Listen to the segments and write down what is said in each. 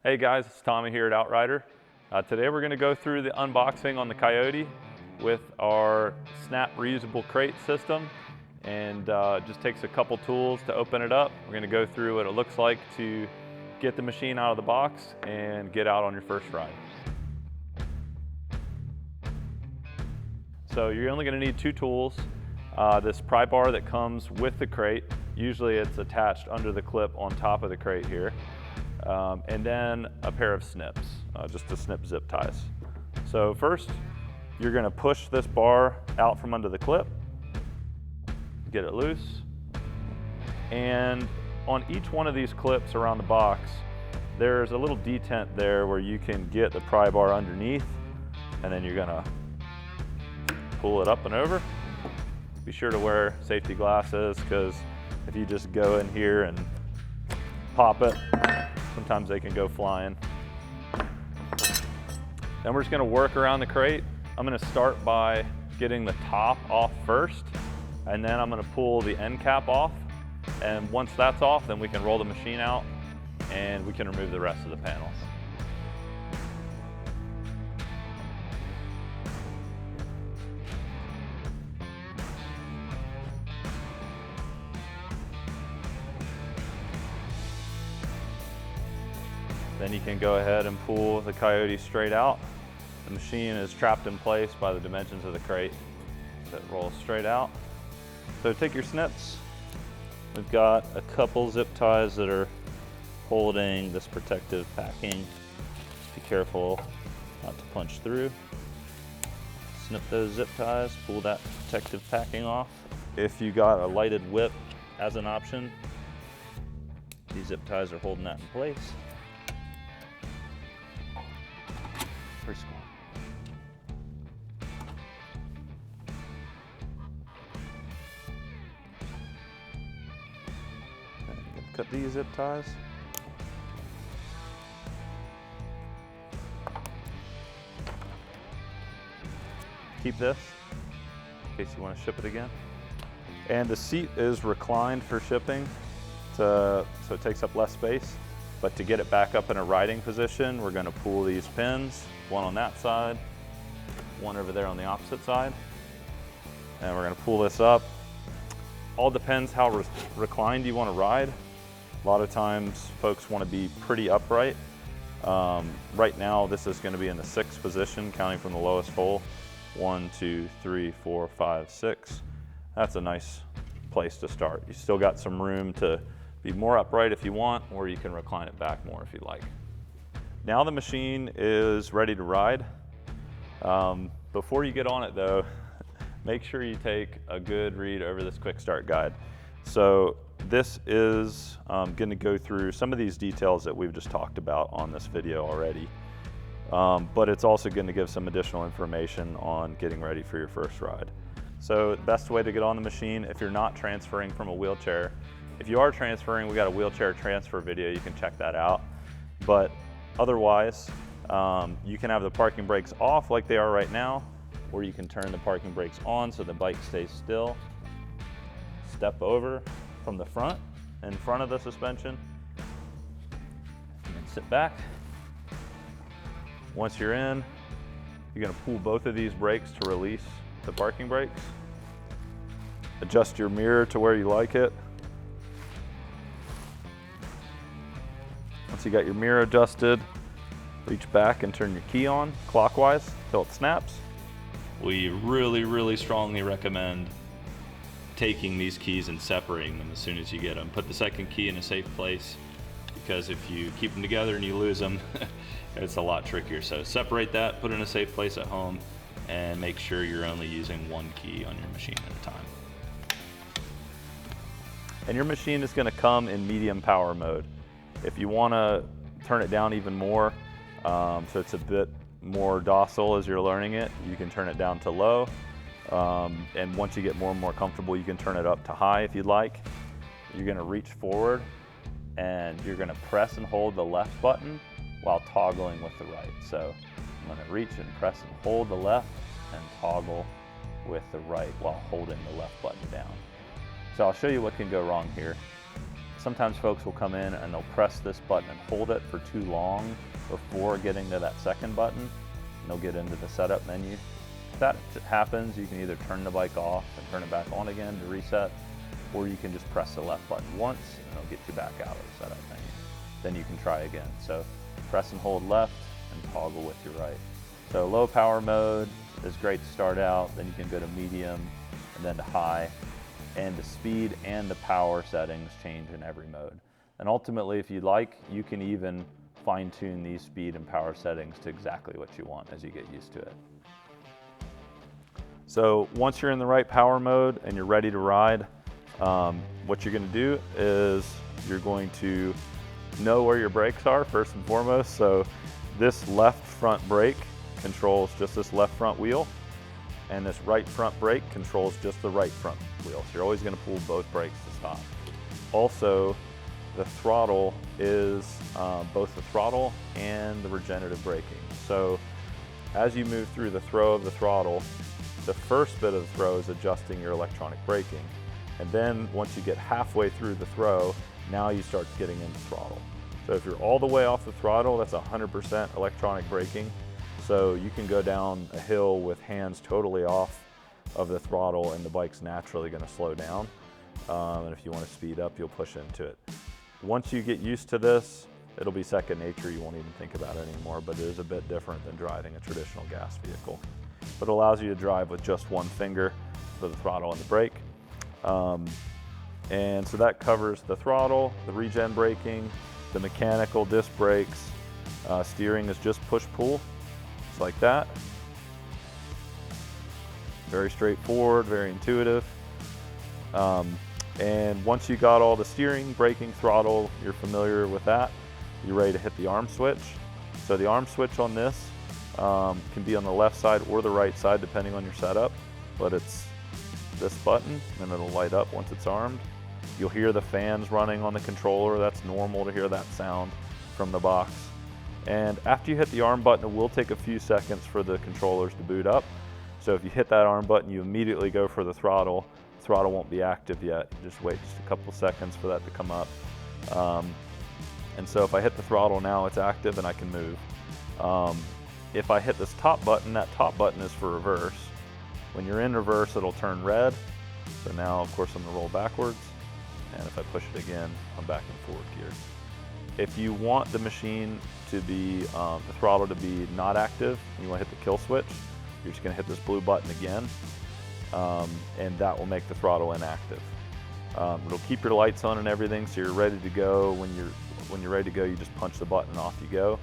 Hey guys, it's Tommy here at Outrider. Today we're going to go through the unboxing on the Coyote with our snap reusable crate system, and just takes a couple tools to open it up. We're going to go through what it looks like to get the machine out of the box and get out on your first ride. So you're only going to need two tools. This pry bar that comes with the crate, usually it's attached under the clip on top of the crate here. And then a pair of snips, just to snip zip ties. So first, you're going to push this bar out from under the clip, get it loose, and on each one of these clips around the box, there's a little detent there where you can get the pry bar underneath, and then you're going to pull it up and over. Be sure to wear safety glasses, because if you just go in here and pop it, sometimes they can go flying. Then we're just going to work around the crate. I'm going to start by getting the top off first, and then I'm going to pull the end cap off. And once that's off, then we can roll the machine out and we can remove the rest of the panels. Then you can go ahead and pull the Coyote straight out. The machine is trapped in place by the dimensions of the crate, so it rolls straight out. So take your snips. We've got a couple zip ties that are holding this protective packing. Be careful not to punch through. Snip those zip ties, pull that protective packing off. If you got a lighted whip as an option, these zip ties are holding that in place. Pretty cool. Cut these zip ties. Keep this in case you want to ship it again. And the seat is reclined for shipping, so it takes up less space. But to get it back up in a riding position, we're going to pull these pins, one on that side, one over there on the opposite side. And we're going to pull this up. All depends how reclined you want to ride. A lot of times folks want to be pretty upright. Right now this is going to be in the 6th position, counting from the lowest hole. 1, 2, 3, 4, 5, 6. That's a nice place to start. You still got some room to be more upright if you want, or you can recline it back more if you like. Now the machine is ready to ride. Before you get on it though, make sure you take a good read over this quick start guide. So this is going to go through some of these details that we've just talked about on this video already, but it's also going to give some additional information on getting ready for your first ride. So the best way to get on the machine, if you're not transferring from a wheelchair. If you are transferring, we got a wheelchair transfer video, you can check that out. But otherwise, you can have the parking brakes off like they are right now, or you can turn the parking brakes on so the bike stays still. Step over from the front, in front of the suspension, and then sit back. Once you're in, you're going to pull both of these brakes to release the parking brakes. Adjust your mirror to where you like it. Once you got your mirror adjusted, reach back and turn your key on clockwise until it snaps. We really strongly recommend taking these keys and separating them as soon as you get them. Put the second key in a safe place, because if you keep them together and you lose them, it's a lot trickier. So separate that, put it in a safe place at home, and make sure you're only using one key on your machine at a time. And your machine is going to come in medium power mode. If you want to turn it down even more, so it's a bit more docile as you're learning it, you can turn it down to low. And once you get more and more comfortable, you can turn it up to high if you'd like. You're going to reach forward and you're going to press and hold the left button while toggling with the right. So I'm going to reach and press and hold the left and toggle with the right while holding the left button down. So I'll show you what can go wrong here. sometimes folks will come in and they'll press this button and hold it for too long before getting to that second button, and they'll get into the setup menu. If that happens, you can either turn the bike off and turn it back on again to reset, or you can just press the left button once and it'll get you back out of the setup menu. Then you can try again. So press and hold left and toggle with your right. So low power mode is great to start out, then you can go to medium and then to high, and the speed and the power settings change in every mode. And ultimately, if you'd like, you can even fine tune these speed and power settings to exactly what you want as you get used to it. So once you're in the right power mode and you're ready to ride, what you're going to do is you're going to know where your brakes are first and foremost. So this left front brake controls just this left front wheel, and this right front brake controls just the right front wheel. So you're always going to pull both brakes to stop. Also, the throttle is both the throttle and the regenerative braking. So as you move through the throw of the throttle, the first bit of the throw is adjusting your electronic braking. And then once you get halfway through the throw, now you start getting into throttle. So if you're all the way off the throttle, that's 100% electronic braking. So you can go down a hill with hands totally off of the throttle and the bike's naturally going to slow down. And if you want to speed up, you'll push into it. Once you get used to this, it'll be second nature. You won't even think about it anymore, but it is a bit different than driving a traditional gas vehicle. But it allows you to drive with just one finger for the throttle and the brake. And so that covers the throttle, the regen braking, the mechanical disc brakes. Steering is just push-pull, just like that. Very straightforward, very intuitive. And once you got all the steering, braking, throttle, you're familiar with that, you're ready to hit the arm switch. So the arm switch on this can be on the left side or the right side depending on your setup, but it's this button and it'll light up once it's armed. You'll hear the fans running on the controller. That's normal to hear that sound from the box. And after you hit the arm button, it will take a few seconds for the controllers to boot up. So if you hit that arm button, you immediately go for the throttle. The throttle won't be active yet. You just wait just a couple seconds for that to come up. And so if I hit the throttle now, it's active and I can move. If I hit this top button, that top button is for reverse. When you're in reverse, it'll turn red. So now, of course, I'm gonna roll backwards. And if I push it again, I'm back in forward gear. If you want the machine to be, the throttle to be not active, you wanna hit the kill switch, you're just gonna hit this blue button again, and that will make the throttle inactive. It'll keep your lights on and everything, so you're ready to go. When you're ready to go, you just punch the button, off you go.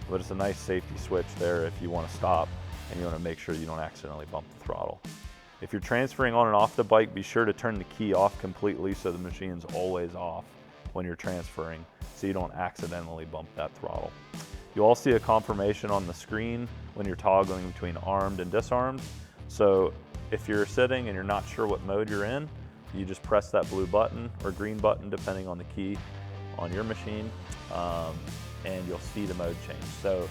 But it's a nice safety switch there if you wanna stop and you wanna make sure you don't accidentally bump the throttle. If you're transferring on and off the bike, be sure to turn the key off completely so the machine's always off when you're transferring, so you don't accidentally bump that throttle. You'll all see a confirmation on the screen when you're toggling between armed and disarmed. So if you're sitting and you're not sure what mode you're in, you just press that blue button or green button depending on the key on your machine, and you'll see the mode change. So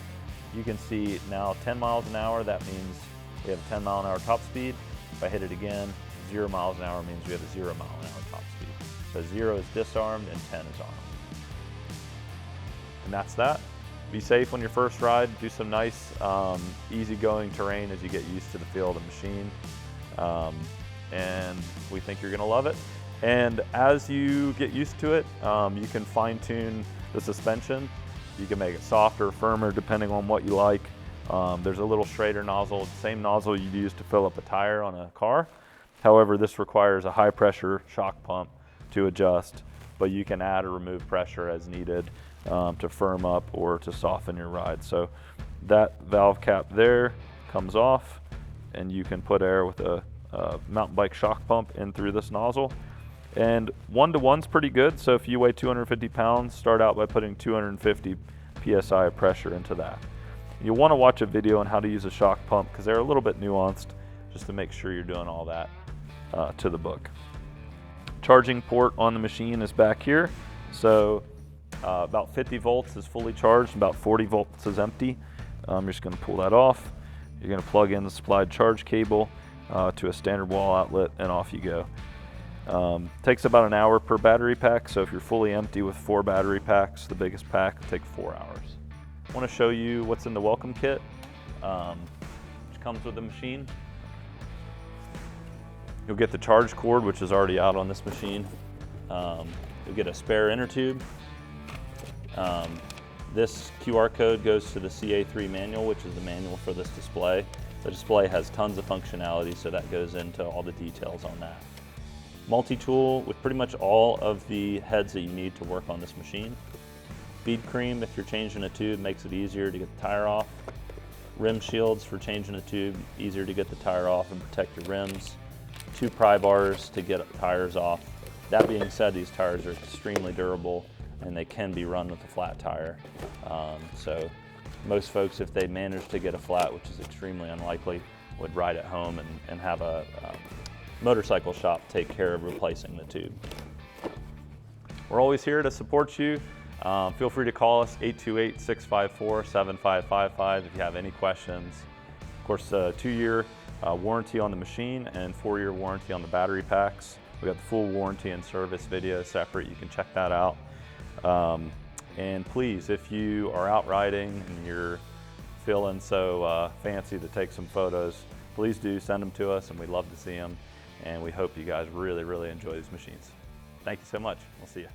you can see now 10 miles an hour, that means we have a 10 mile an hour top speed. If I hit it again, 0 miles an hour means we have a 0 mile an hour top speed. So 0 is disarmed and 10 is armed. And that's that. Be safe on your first ride. Do some nice, easygoing terrain as you get used to the feel of the machine. And we think you're gonna love it. And as you get used to it, you can fine tune the suspension. You can make it softer, firmer, depending on what you like. There's a little Schrader nozzle, same nozzle you'd use to fill up a tire on a car. However, this requires a high pressure shock pump to adjust, but you can add or remove pressure as needed to firm up or to soften your ride. So that valve cap there comes off, and you can put air with a mountain bike shock pump in through this nozzle. And 1-to-1's pretty good, so if you weigh 250 pounds, start out by putting 250 PSI of pressure into that. You'll want to watch a video on how to use a shock pump because they're a little bit nuanced, just to make sure you're doing all that to the book. Charging port on the machine is back here. So about 50 volts is fully charged, about 40 volts is empty. You're just going to pull that off. You're going to plug in the supplied charge cable to a standard wall outlet, and off you go. Takes about an hour per battery pack, so if you're fully empty with 4 battery packs, the biggest pack will take 4 hours. I want to show you what's in the welcome kit, which comes with the machine. You'll get the charge cord, which is already out on this machine. You'll get a spare inner tube. This QR code goes to the CA3 manual, which is the manual for this display. The display has tons of functionality, so that goes into all the details on that. Multi-tool with pretty much all of the heads that you need to work on this machine. Bead cream, if you're changing a tube, makes it easier to get the tire off. Rim shields for changing a tube, easier to get the tire off and protect your rims. 2 pry bars to get tires off. That being said, these tires are extremely durable and they can be run with a flat tire. So most folks, if they manage to get a flat, which is extremely unlikely, would ride it home and have a motorcycle shop take care of replacing the tube. We're always here to support you. Feel free to call us 828-654-7555 if you have any questions. Of course, 2-year warranty on the machine and 4-year warranty on the battery packs. We got the full warranty and service video separate. You can check that out. And please, if you are out riding and you're feeling so fancy to take some photos, please do send them to us, and we'd love to see them. And we hope you guys really, really enjoy these machines. Thank you so much. We'll see you.